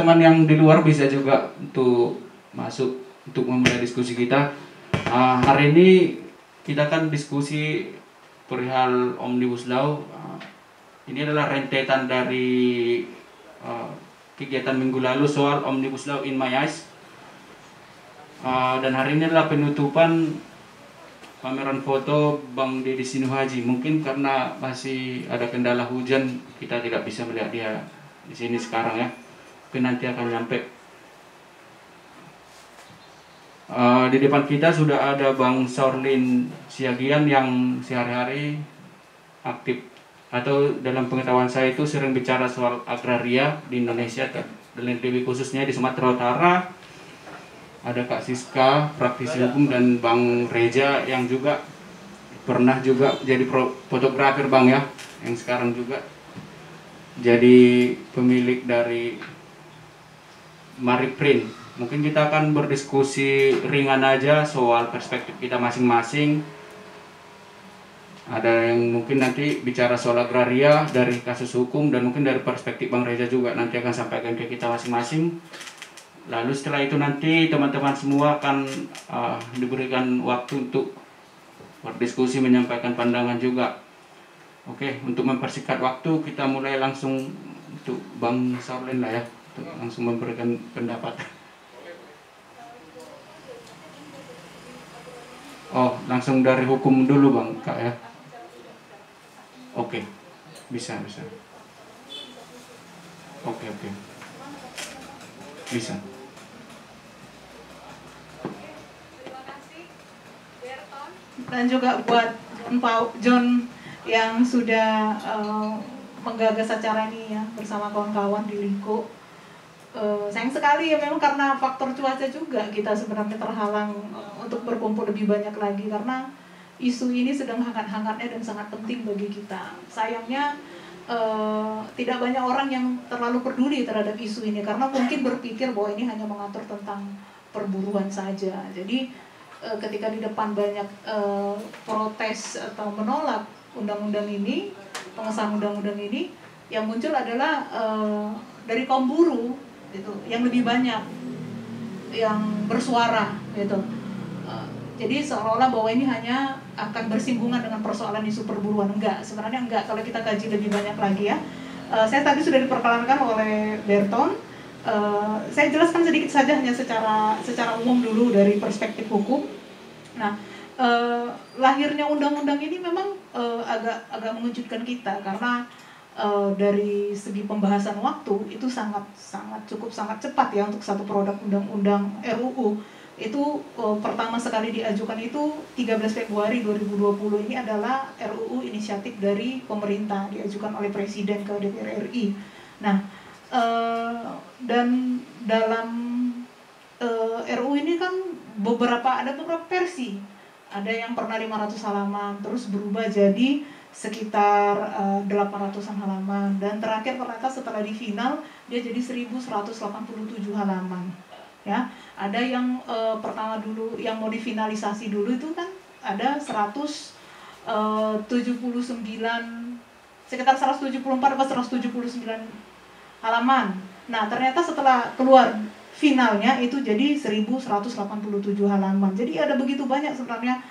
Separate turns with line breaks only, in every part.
teman-teman yang di luar bisa juga untuk masuk untuk memulai diskusi kita. Hari ini kita akan diskusi perihal Omnibus Law. Ini adalah rentetan dari kegiatan minggu lalu soal Omnibus Law in my eyes. Dan hari ini adalah penutupan pameran foto Bang Deddy Sinuhaji. Mungkin karena masih ada kendala hujan, kita tidak bisa melihat dia di sini sekarang ya. Mungkin nanti akan nyampe. Di depan kita sudah ada Bang Saurlin Siagian yang sehari-hari aktif atau dalam pengetahuan saya itu sering bicara soal agraria di Indonesia dan lebih khususnya di Sumatera Utara. Ada Kak Siska, praktisi hukum, dan Bang Reja yang juga pernah juga jadi fotografer Bang ya, yang sekarang juga jadi pemilik dari Mariprint. Mungkin kita akan berdiskusi ringan aja soal perspektif kita masing-masing. Ada yang mungkin nanti bicara soal agraria dari kasus hukum, dan mungkin dari perspektif Bang Reja juga nanti akan sampaikan ke kita masing-masing. Lalu setelah itu nanti teman-teman semua akan diberikan waktu untuk berdiskusi, menyampaikan pandangan juga. Oke, untuk mempersingkat waktu kita mulai langsung untuk Bang Saurlin lah ya, untuk langsung memberikan pendapat. Oh, langsung dari hukum dulu Bang Kak ya. Oke, bisa. Oke. Bisa.
Dan juga buat John yang sudah menggagas acara ini ya bersama kawan-kawan di Liko. Sayang sekali ya, memang karena faktor cuaca juga kita sebenarnya terhalang untuk berkumpul lebih banyak lagi, karena isu ini sedang hangat-hangatnya dan sangat penting bagi kita. Sayangnya tidak banyak orang yang terlalu peduli terhadap isu ini, karena mungkin berpikir bahwa ini hanya mengatur tentang perburuan saja. Jadi ketika di depan banyak protes atau menolak undang-undang ini, pengesahan undang-undang ini, yang muncul adalah dari kaum buruh gitu, yang lebih banyak yang bersuara gitu. Jadi seolah-olah bahwa ini hanya akan bersinggungan dengan persoalan isu perburuan. Sebenarnya enggak kalau kita kaji lebih banyak lagi ya. Saya tadi sudah diperkenalkan oleh Berton. Saya jelaskan sedikit saja hanya secara umum dulu dari perspektif hukum. Nah, lahirnya undang-undang ini memang agak mengejutkan kita, karena dari segi pembahasan waktu itu sangat cepat ya untuk satu produk undang-undang RUU. Itu pertama sekali diajukan itu 13 Februari 2020. Ini adalah RUU inisiatif dari pemerintah, diajukan oleh Presiden ke DPR RI. Nah, dan dalam RUU ini kan ada beberapa versi. Ada yang pernah 500 halaman, terus berubah jadi sekitar 800-an halaman, dan terakhir ternyata setelah di final dia jadi 1187 halaman. Ya, ada yang pertama dulu yang mau difinalisasi dulu itu kan ada 179, sekitar 174 atau 179 halaman. Nah, ternyata setelah keluar finalnya itu jadi 1187 halaman. Jadi ada begitu banyak sebenarnya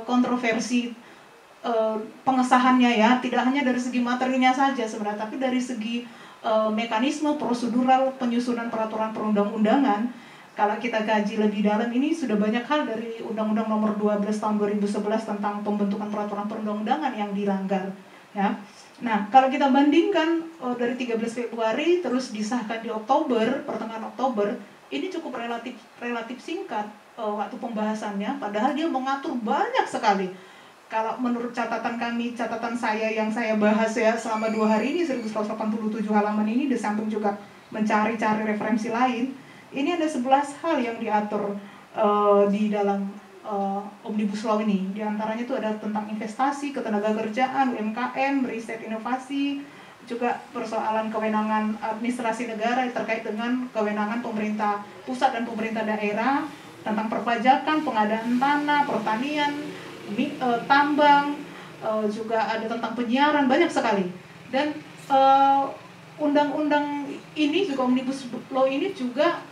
kontroversi pengesahannya ya, tidak hanya dari segi materinya saja sebenarnya, tapi dari segi mekanisme prosedural penyusunan peraturan perundang-undangan. Kalau kita kaji lebih dalam, ini sudah banyak hal dari Undang-Undang Nomor 12 Tahun 2011 tentang pembentukan peraturan perundang-undangan yang dilanggar ya. Nah, kalau kita bandingkan dari 13 Februari terus disahkan di Oktober, pertengahan Oktober, ini cukup relatif singkat waktu pembahasannya, padahal dia mengatur banyak sekali. Kalau menurut catatan saya yang saya bahas ya selama 2 hari ini, 1187 halaman ini, di samping juga mencari-cari referensi lain, ini ada 11 hal yang diatur di dalam Omnibus Law ini. Di antaranya itu ada tentang investasi, ketenagakerjaan, UMKM, riset inovasi, juga persoalan kewenangan administrasi negara terkait dengan kewenangan pemerintah pusat dan pemerintah daerah, tentang perpajakan, pengadaan tanah, pertanian, tambang, juga ada tentang penyiaran, banyak sekali. Dan undang-undang ini juga Omnibus Law ini juga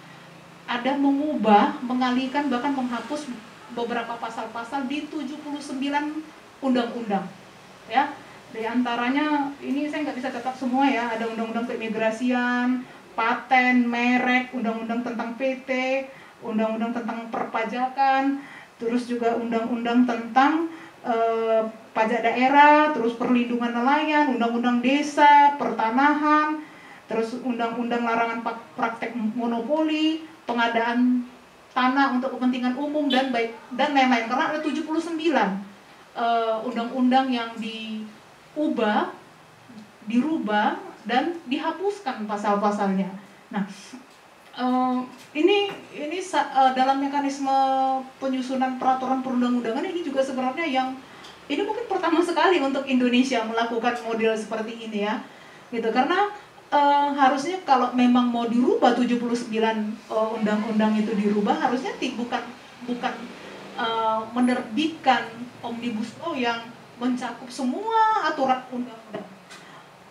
ada mengubah, mengalihkan, bahkan menghapus beberapa pasal-pasal di 79 undang-undang. Ya, di antaranya ini saya nggak bisa catat semua ya, ada undang-undang keimigrasian, paten, merek, undang-undang tentang PT, undang-undang tentang perpajakan, terus juga undang-undang tentang pajak daerah, terus perlindungan nelayan, undang-undang desa, pertanahan, terus undang-undang larangan praktek monopoli, pengadaan tanah untuk kepentingan umum dan lain-lain. Karena ada 79 undang-undang yang dirubah dan dihapuskan pasal-pasalnya. Nah, ini dalam mekanisme penyusunan peraturan perundang-undangan ini juga sebenarnya yang ini mungkin pertama sekali untuk Indonesia melakukan model seperti ini ya, gitu. Karena harusnya kalau memang mau dirubah 79 undang-undang itu dirubah, harusnya bukan menerbitkan Omnibus Law yang mencakup semua aturan undang-undang.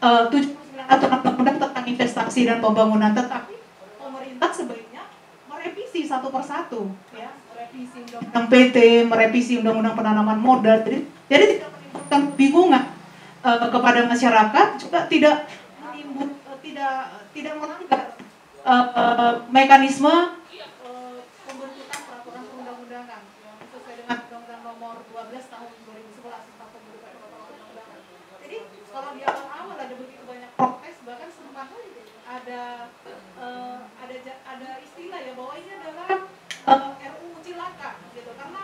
79 aturan undang-undang tentang investasi dan pembangunan, tetapi pemerintah sebaiknya merevisi satu persatu, ya, merevisi undang-undang PT, merevisi undang-undang penanaman modal. Jadi tidak menimbulkan kebingungan kepada masyarakat, juga tidak melanggar mekanisme pembentukan peraturan perundang-undangan yang sesuai dengan Undang-Undang Nomor 12 Tahun 2011 tentang pembentukan peraturan perundang-undangan. Jadi kalau di awal ada begitu banyak protes, bahkan sempat ada istilah ya bahwa ini adalah RUU cilaka gitu, karena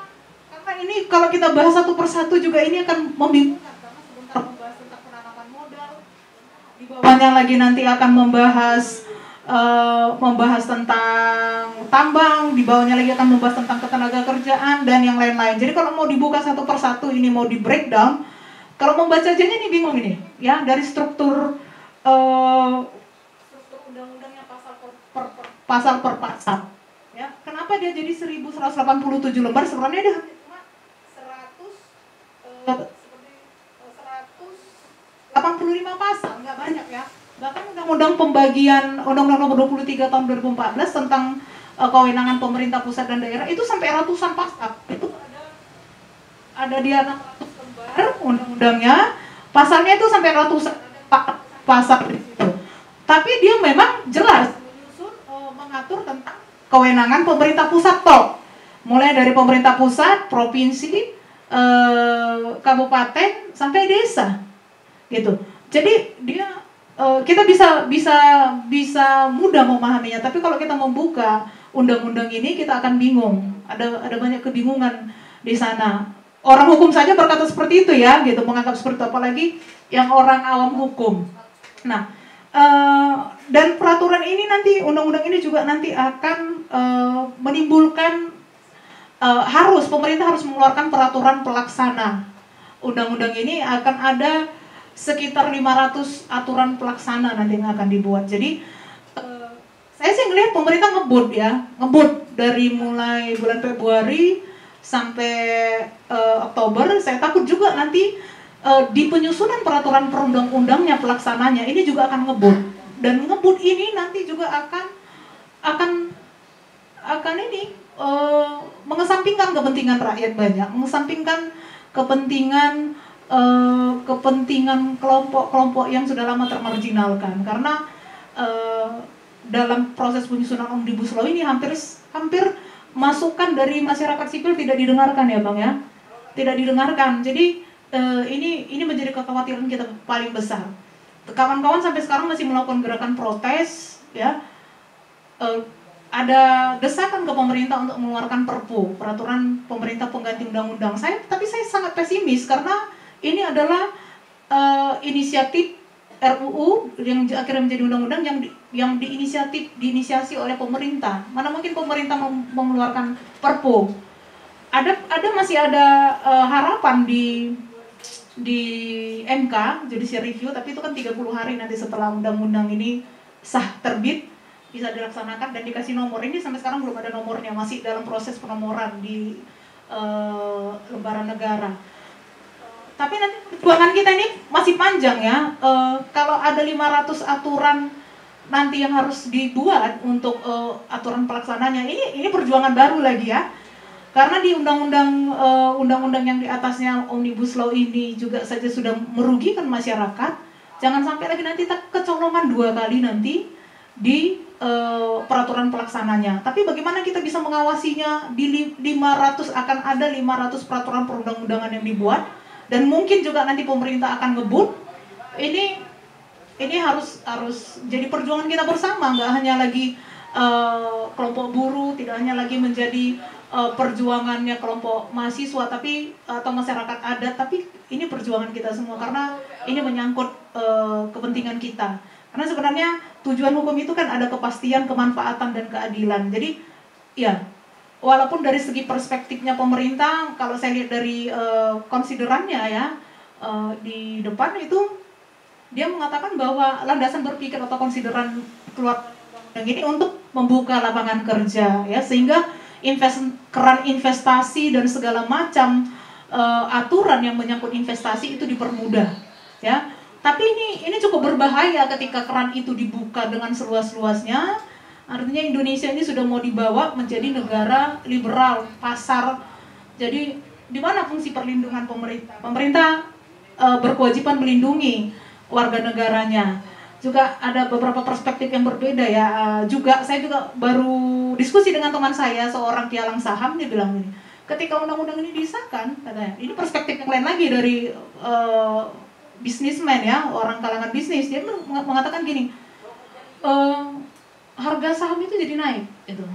ini kalau kita bahas satu persatu juga ini akan membingungkan, karena sebentar membahas tentang penanaman modal, di bawahnya lagi nanti akan membahas tentang tambang, di bawahnya lagi akan membahas tentang ketenaga kerjaan dan yang lain-lain. Jadi kalau mau dibuka satu persatu, ini mau di breakdown, kalau membaca aja ini bingung ini, ya, dari struktur undang-undangnya pasal per pasal. Ya, kenapa dia jadi 1187 lembar? Sebenarnya dia cuma 185 pasal, nggak banyak ya. Bahkan undang-undang pembagian, Undang-Undang Nomor 23 Tahun 2014 tentang kewenangan pemerintah pusat dan daerah itu sampai ratusan pasal. Itu ada dia 600 lembar undang-undangnya, pasalnya itu sampai ratusan pasal di situ. Tapi dia memang jelas mengatur tentang kewenangan pemerintah pusat toh. Mulai dari pemerintah pusat, provinsi, kabupaten sampai desa. Gitu. Jadi dia kita bisa mudah memahaminya, tapi kalau kita membuka undang-undang ini kita akan bingung. Ada banyak kebingungan di sana. Orang hukum saja berkata seperti itu ya, gitu, menganggap seperti itu, apalagi yang orang awam hukum. Nah, dan peraturan ini nanti, undang-undang ini juga nanti akan menimbulkan pemerintah harus mengeluarkan peraturan pelaksana. Undang-undang ini akan ada sekitar 500 aturan pelaksana nanti yang akan dibuat. Jadi saya sih ngelihat pemerintah ngebut dari mulai bulan Februari sampai Oktober. Saya takut juga nanti di penyusunan peraturan perundang-undangnya, pelaksananya ini juga akan ngebut. Dan ngebut ini nanti juga akan mengesampingkan kepentingan rakyat banyak, mengesampingkan kepentingan kelompok-kelompok yang sudah lama termarginalkan. Karena dalam proses penyusunan Omnibus Law ini hampir masukan dari masyarakat sipil tidak didengarkan ya Bang ya, tidak didengarkan. Jadi ini menjadi kekhawatiran kita paling besar. Kawan-kawan sampai sekarang masih melakukan gerakan protes ya. Ada desakan ke pemerintah untuk mengeluarkan Perpu, peraturan pemerintah pengganti undang-undang. Tapi saya sangat pesimis karena ini adalah inisiatif RUU yang akhirnya menjadi undang-undang yang diinisiasi oleh pemerintah. Mana mungkin pemerintah mengeluarkan Perpu? Masih ada harapan di MK judicial review, tapi itu kan 30 hari nanti setelah undang-undang ini sah terbit bisa dilaksanakan dan dikasih nomor. Ini sampai sekarang belum ada nomornya, masih dalam proses penomoran di lembaran negara. Tapi nanti perjuangan kita ini masih panjang ya. Kalau ada 500 aturan nanti yang harus dibuat untuk aturan pelaksananya ini perjuangan baru lagi ya. Karena di undang-undang yang di atasnya Omnibus Law ini juga saja sudah merugikan masyarakat. Jangan sampai lagi nanti kecolongan 2 kali nanti di peraturan pelaksananya. Tapi bagaimana kita bisa mengawasinya? Di 500 akan ada 500 peraturan perundang-undangan yang dibuat, dan mungkin juga nanti pemerintah akan ngebut. Ini harus jadi perjuangan kita bersama, nggak hanya lagi kelompok buruh, tidak hanya lagi menjadi perjuangannya kelompok mahasiswa atau masyarakat adat, tapi ini perjuangan kita semua karena ini menyangkut kepentingan kita. Karena sebenarnya tujuan hukum itu kan ada kepastian, kemanfaatan, dan keadilan. Jadi ya, walaupun dari segi perspektifnya pemerintah, kalau saya lihat dari konsiderannya ya di depan itu, dia mengatakan bahwa landasan berpikir atau konsideran keluar yang ini untuk membuka lapangan kerja ya, sehingga keran investasi dan segala macam aturan yang menyangkut investasi itu dipermudah ya. Tapi ini cukup berbahaya ketika keran itu dibuka dengan seluas-luasnya. Artinya Indonesia ini sudah mau dibawa menjadi negara liberal, pasar. Jadi di mana fungsi perlindungan pemerintah? Pemerintah berkewajiban melindungi warga negaranya. Juga ada beberapa perspektif yang berbeda ya. Saya juga baru diskusi dengan teman saya, seorang pialang saham, dia bilang ini, ketika undang-undang ini disahkan, katanya, ini perspektif yang lain lagi dari bisnismen ya, orang kalangan bisnis. Dia mengatakan gini, harga saham itu jadi naik gitu.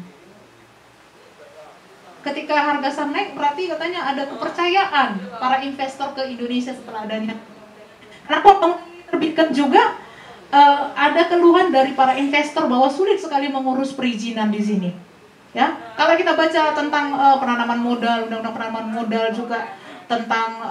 Ketika harga saham naik, berarti katanya ada kepercayaan para investor ke Indonesia setelah adanya. Kenapa terbitkan juga ada keluhan dari para investor bahwa sulit sekali mengurus perizinan di sini. Ya, kalau kita baca tentang penanaman modal, undang-undang penanaman modal, juga tentang